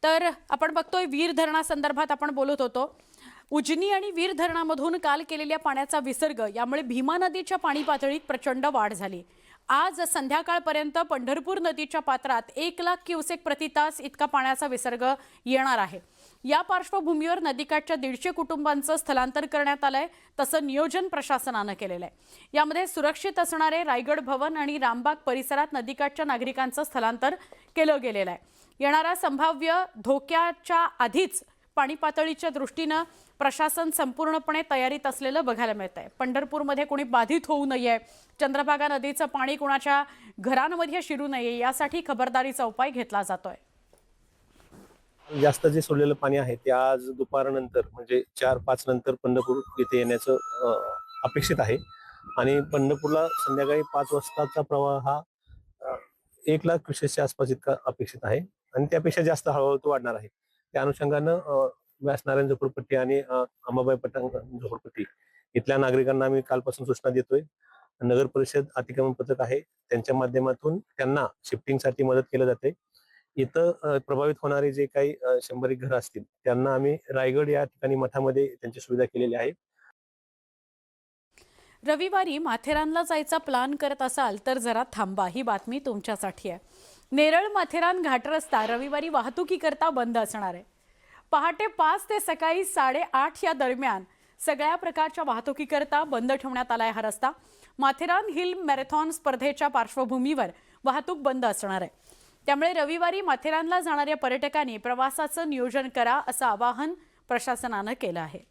तर आपण बघतोय वीर धरणासंदर्भात आपण बोलत होतो। उजनी आणि वीर धरणामधून काल केलेल्या पाण्याचा विसर्ग यामुळे भीमा नदीच्या पाणी पातळीत प्रचंड वाढ झाली। आज संध्याकाळपर्यंत पंढरपूर नदीच्या पात्रात 1 लाख क्युसेक प्रतितास इतका पाण्याचा विसर्ग येणार आहे। या पार्श्वभूमीवर नदीकाठच्या 150 कुटुंबांचं स्थलांतर करण्यात आलंय, तसं नियोजन प्रशासनाने केलेलं आहे। यामध्ये सुरक्षित असणारे रायगड भवन आणि रामबाग परिसरात नदीकाठच्या नागरिकांचं स्थलांतर केलं गेलेलं आहे। येणाऱ्या संभाव्य धोक्याच्या आधीच पाणी पातळीच्या दृष्टीने प्रशासन संपूर्णपणे तयारीत असलेलं बघायला मिळतंय। पंढरपूरमध्ये कोणी बाधित होऊ नये, चंद्रभागा नदीचं पाणी कोणाच्या घरांमध्ये शिरू नये यासाठी खबरदारीचा उपाय घेतला जातोय। जास्त जे सोडलेलं पाणी आहे ते आज दुपारनंतर म्हणजे 4-5 नंतर पंढरपूर येथे येण्याचं अपेक्षित आहे आणि पंढरपूरला संध्याकाळी 5 वाजताचा प्रवाह हा 1 लाख क्युसेसच्या आसपास इतका अपेक्षित आहे आणि त्यापेक्षा जास्त हळूहळू तो वाढणार आहे। त्या अनुषंगानं व्यासनारायण झोपडपट्टी आणि अंबाबाई पटांग झोपडपट्टी इथल्या नागरिकांना आम्ही कालपासून सूचना देतोय। नगर परिषद अतिक्रमण पथक आहे, त्यांच्या माध्यमातून त्यांना शिफ्टिंगसाठी मदत केली जाते। इथं प्रभावित होणारे जे काही 100 घरं असतील त्यांना आम्ही रायगड या ठिकाणी मठामध्ये त्यांची सुविधा केलेली आहे। रविवारी माथेरानला जायचा प्लॅन करत असाल तर जरा थांबा, ही बातमी तुमच्यासाठी आहे। नेरळ माथेरान घाट रस्ता रविवारी वाहतुकीकरता बंद असणार आहे। पहाटे 5 ते सकाळी 8:30 या दरम्यान सगळ्या प्रकारच्या वाहतुकीकरता बंद ठेवण्यात आलाय हा रस्ता। माथेरान हिल मॅरेथॉन स्पर्धेच्या पार्श्वभूमीवर वाहतूक बंद असणार आहे। त्यामुळे रविवारी माथेरानला जाणाऱ्या पर्यटकांनी प्रवासाचं नियोजन करा असं आवाहन प्रशासनाने केलं आहे।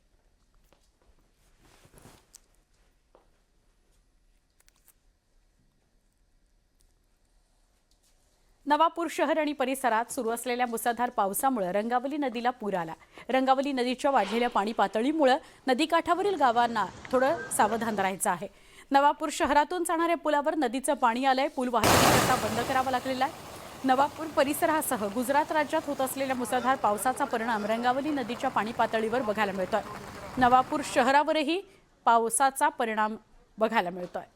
नवापूर शहर आणि परिसरात सुरू असलेल्या मुसळधार पावसामुळे रंगावली नदीला पूर आला। रंगावली नदीच्या वाढलेल्या पाणी पातळीमुळे नदीकाठावरील गावांना थोडं सावधान राहायचं आहे। नवापूर शहरातून जाणाऱ्या पुलावर नदीचं पाणी आलंय, पूल वाहतुकीकरता बंद करावा लागलेला आहे। नवापूर परिसरासह गुजरात राज्यात होत असलेल्या मुसळधार पावसाचा परिणाम रंगावली नदीच्या पाणी पातळीवर बघायला मिळतोय। नवापूर शहरावरही पावसाचा परिणाम बघायला मिळतोय।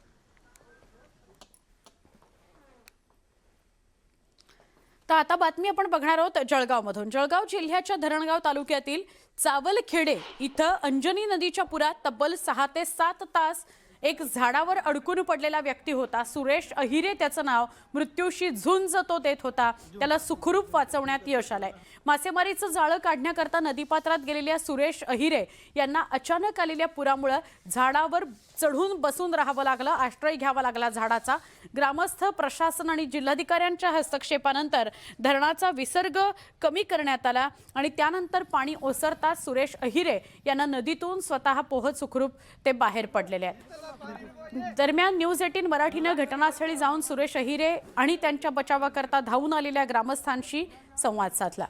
तर आता बातमी आपण बघणार आहोत जळगावमधून। जळगाव जिल्ह्याच्या धरणगाव तालुक्यातील चावलखेडे इथं अंजनी नदीच्या पुरात तब्बल 6 ते 7 तास एक झाडावर अडकून पडलेला व्यक्ती होता। सुरेश अहिरे त्याचं नाव। मृत्यूशी झुंज तो देत होता, त्याला सुखरूप वाचवण्यात यश आलंय। मासेमारीचं जाळं काढण्याकरता नदीपात्रात गेलेल्या सुरेश अहिरे यांना अचानक आलेल्या पुरामुळे झाडावर चढून बसून राहावं लागलं, आश्रय घ्यावा लागला झाडाचा। ग्रामस्थ, प्रशासन आणि जिल्हाधिकाऱ्यांच्या हस्तक्षेपानंतर धरणाचा विसर्ग कमी करण्यात आला आणि त्यानंतर पाणी ओसरताच सुरेश अहिरे यांना नदीतून स्वतः पोहत सुखरूप ते बाहेर पडलेले आहेत। दरम्यान न्यूज 18 मराठीने घटनास्थळी जाऊन सुरेश अहिरे आणि त्यांच्या बचावाकरता धावून आलेल्या ग्रामस्थांशी संवाद साधला।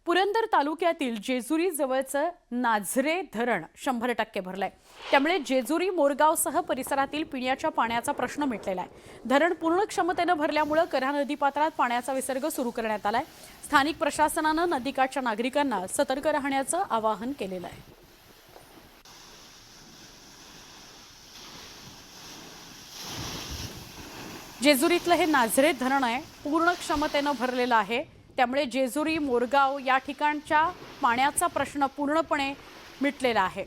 पुरंदर तालुक्यातील जेजुरी जवळचं नाझरे धरण 100% भरलंय। त्यामुळे जेजुरी, मोरगावसह परिसरातील पिण्याच्या पाण्याचा प्रश्न मिटलेला आहे। धरण पूर्ण क्षमतेने भरल्यामुळे कऱ्हा नदीपात्रात पाण्याचा विसर्ग सुरू करण्यात आलाय। स्थानिक प्रशासनाने नदीकाठच्या नागरिकांना सतर्क राहण्याचं आवाहन केलेलं आहे। जेजुरीतलं हे नाझरे धरण आहे, पूर्ण क्षमतेने भरलेलं आहे। त्यामुळे जेजुरी, मोरगाव या ठिकाणच्या पाण्याचा प्रश्न पूर्णपणे मिटलेला आहे।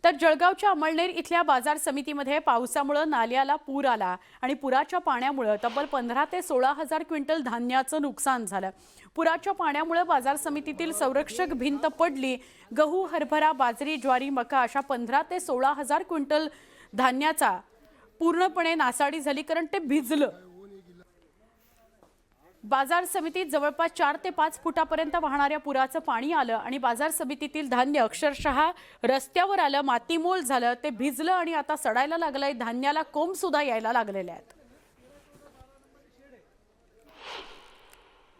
तर जळगावच्या अमळनेर इथल्या बाजार समितीमध्ये पावसामुळे नाल्याला पूर आला आणि पुराच्या पाण्यामुळे तब्बल 15 ते 16 हजार क्विंटल धान्याचं नुकसान झालं। पुराच्या पाण्यामुळे बाजार समितीतील संरक्षक भिंत पडली। गहू, हरभरा, बाजरी, ज्वारी, मका अशा 15 ते 16 हजार क्विंटल धान्याचा पूर्णपणे नासाडी झाली, कारण ते भिजलं। बाजार समितीत जवळपास 4 ते 5 फुटापर्यंत वाहणाऱ्या पुराचं पाणी आलं आणि बाजार समितीतील धान्य अक्षरशः रस्त्यावर आलं, मातीमोल झालं, ते भिजलं आणि आता सडायला लागलंय। धान्याला कोंब सुद्धा यायला लागलेले आहेत।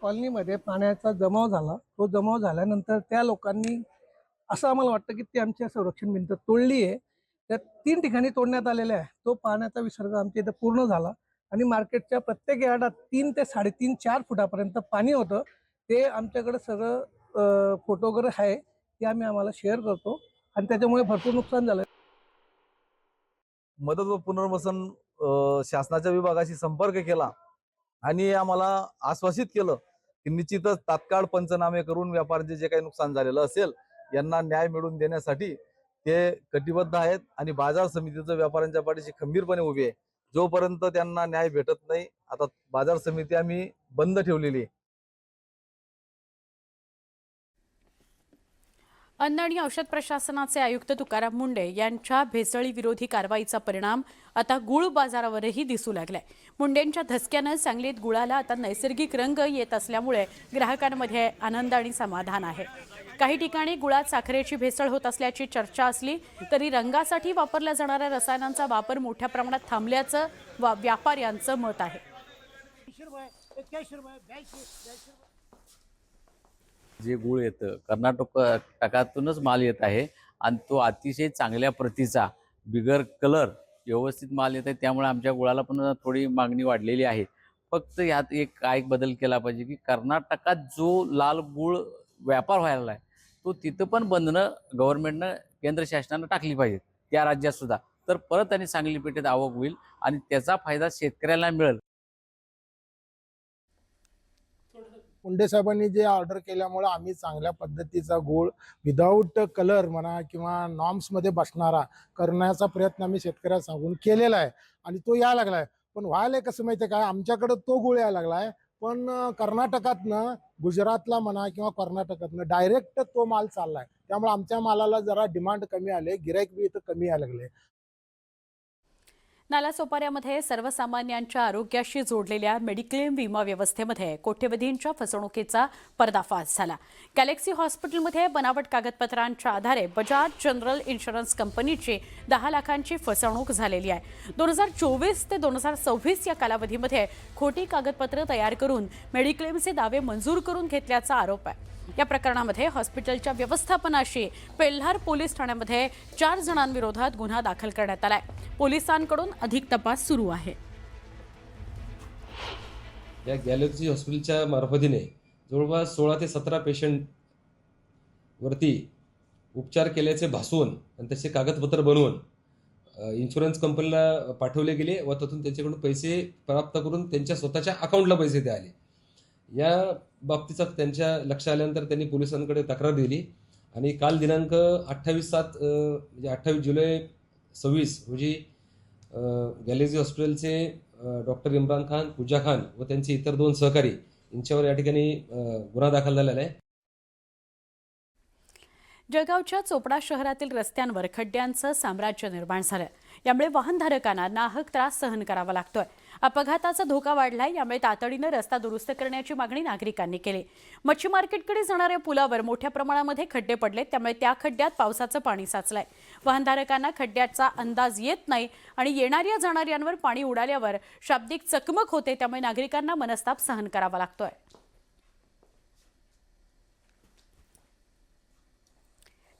कॉलनीमध्ये पाण्याचा जमाव झाला, तो जमाव झाल्यानंतर त्या लोकांनी असं आम्हाला वाटतं की ती आमच्या संरक्षण भिंत तोडली आहे। त्या 3 ठिकाणी तोडण्यात आलेल्या आहे। तो पाण्याचा विसर्ग आमच्या इथे पूर्ण झाला आणि मार्केटच्या प्रत्येक यार्डात 3 ते 3.5-4 फुटापर्यंत पाणी होतं। ते आमच्याकडे सगळं फोटो वगैरे आहे, ते आम्हाला शेअर करतो आणि त्याच्यामुळे भरपूर नुकसान झालं। मदत व पुनर्वसन शासनाच्या विभागाशी संपर्क केला आणि आम्हाला आश्वासित केलं की निश्चितच तात्काळ पंचनामे करून व्यापाऱ्यांचे जे काही नुकसान झालेलं असेल यांना न्याय मिळवून देण्यासाठी ते कटिबद्ध आहेत आणि बाजार समितीचं व्यापाऱ्यांच्या पाठीशी खंबीरपणे उभी आहे। जोपर्यंत त्यांना न्याय भेटत नाही, आता बाजार समिती आम्ही बंद ठेवलेली आहे। अन्न आणि औषध प्रशासनाचे आयुक्त तुकाराम मुंडे यांच्या भेसळी विरोधी कारवाईचा परिणाम आता गुळ बाजारावरही दिसू लागलाय। मुंडेंच्या धसक्यानं सांगलीत गुळाला आता नैसर्गिक रंग येत असल्यामुळे ग्राहकांमध्ये आनंद आणि समाधान आहे। काही ठिकाणी गुळात साखरेची भेसळ होत असल्याची चर्चा असली तरी रंगासाठी वापरल्या जाणाऱ्या रसायनांचा वापर मोठ्या प्रमाणात थांबल्याचं व्यापाऱ्यांचं मत आहे। जे गुळ येतं कर्नाटकातूनच माल येत आहे आणि तो अतिशय चांगल्या प्रतीचा बिगर कलर व्यवस्थित माल येत आहे, त्यामुळे आमच्या गुळाला पण थोडी मागणी वाढलेली आहे। फक्त यात एक बदल केला पाहिजे की कर्नाटकात जो लाल गुळ व्यापार व्हायला आहे तो तिथं पण बंधनं गव्हर्नमेंटनं केंद्र शासनानं टाकली पाहिजे त्या राज्यात सुद्धा, तर परत त्यांनी सांगली पेठेत आवक होईल आणि त्याचा फायदा शेतकऱ्याला मिळेल। मुंडे साहेबांनी जे ऑर्डर केल्यामुळे आम्ही चांगल्या पद्धतीचा गूळ विदाऊट कलर म्हणा किंवा नॉर्म्समध्ये बसणारा करण्याचा प्रयत्न आम्ही शेतकऱ्याला सांगून केलेला आहे आणि तो यायला लागलाय। पण व्हायला कसं माहिती आहे काय, आमच्याकडे तो गूळ यायला लागलाय पण कर्नाटकातनं गुजरातला म्हणा किंवा कर्नाटकातनं डायरेक्ट तो माल चाललाय, त्यामुळे आमच्या मालाला जरा डिमांड कमी आले, गिराईक बी इथं कमी यायला लागले। नालासोपाऱ्यामध्ये सर्वसामान्यांच्या आरोग्याशी जोडलेल्या मेडिक्लेम विमा व्यवस्थेमध्ये कोट्यवधींच्या फसवणुकीचा पर्दाफाश झाला। गॅलेक्सी हॉस्पिटलमध्ये बनावट कागदपत्रांच्या आधारे बजाज जनरल इन्शुरन्स कंपनीची 10 लाखांची फसवणूक झालेली आहे। 2024 ते 2026 या कालावधीमध्ये खोटी कागदपत्र तयार करून मेडिक्लेमचे दावे मंजूर करून घेतल्याचा आरोप आहे। या प्रकरणामध्ये हॉस्पिटलच्या व्यवस्थापनाशी पेल्हार पोलीस ठाण्यामध्ये 4 जणांविरोधात गुन्हा दाखल करण्यात आलाय। पोलिसांकडून अधिक तपास सुरू आहे। या गॅलेक्सी हॉस्पिटलच्या मार्फतीने जवळपास 16 ते 17 पेशंट वरती उपचार केल्याचे भासवून आणि तसे कागदपत्र बनवून इन्शुरन्स कंपनीला पाठवले गेले व त्यातून त्यांच्याकडून पैसे प्राप्त करून त्यांच्या स्वतःच्या अकाउंटला पैसे ते आले। या बाबतीचा त्यांच्या लक्ष आल्यानंतर त्यांनी पोलिसांकडे तक्रार दिली आणि काल दिनांक 28/7 म्हणजे 28 जुलै 26 रोजी गॅलेक्सी हॉस्पिटलचे डॉक्टर इम्रान खान, पूजा खान व त्यांचे इतर 2 सहकारी यांच्यावर या ठिकाणी गुन्हा दाखल झालेला आहे। जळगावच्या चोपडा शहरातील रस्त्यांवर खड्ड्यांचं साम्राज्य निर्माण झालं। यामुळे वाहनधारकांना नाहक त्रास सहन करावा लागतोय। अपघाताचा धोका वाढलाय, यामुळे तातडीनं रस्ता दुरुस्त करण्याची मागणी नागरिकांनी केली। मच्छी मार्केटकडे जाणाऱ्या पुलावर मोठ्या प्रमाणामध्ये खड्डे पडले, त्यामुळे त्या खड्ड्यात पावसाचं पाणी साचलंय। वाहनधारकांना खड्ड्याचा अंदाज येत नाही आणि येणाऱ्या जाणाऱ्यांवर पाणी उडाल्यावर शाब्दिक चकमक होते, त्यामुळे नागरिकांना मनस्ताप सहन करावा लागतोय।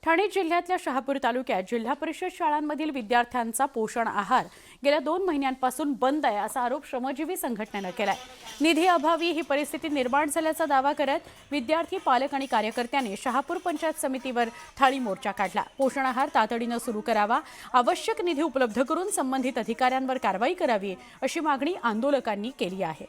ठाणे जिल्ह्यातल्या शहापूर तालुक्यात जिल्हा परिषद शाळांमधील विद्यार्थ्यांचा पोषण आहार गेल्या 2 महिन्यांपासून बंद आहे, असा आरोप श्रमजीवी संघटनेनं केलाय। निधी अभावी ही परिस्थिती निर्माण झाल्याचा दावा करत विद्यार्थी, पालक आणि कार्यकर्त्यांनी शहापूर पंचायत समितीवर थाळी मोर्चा काढला। पोषण आहार तातडीनं सुरू करावा, आवश्यक निधी उपलब्ध करून संबंधित अधिकाऱ्यांवर कारवाई करावी, अशी मागणी आंदोलकांनी केली आहे।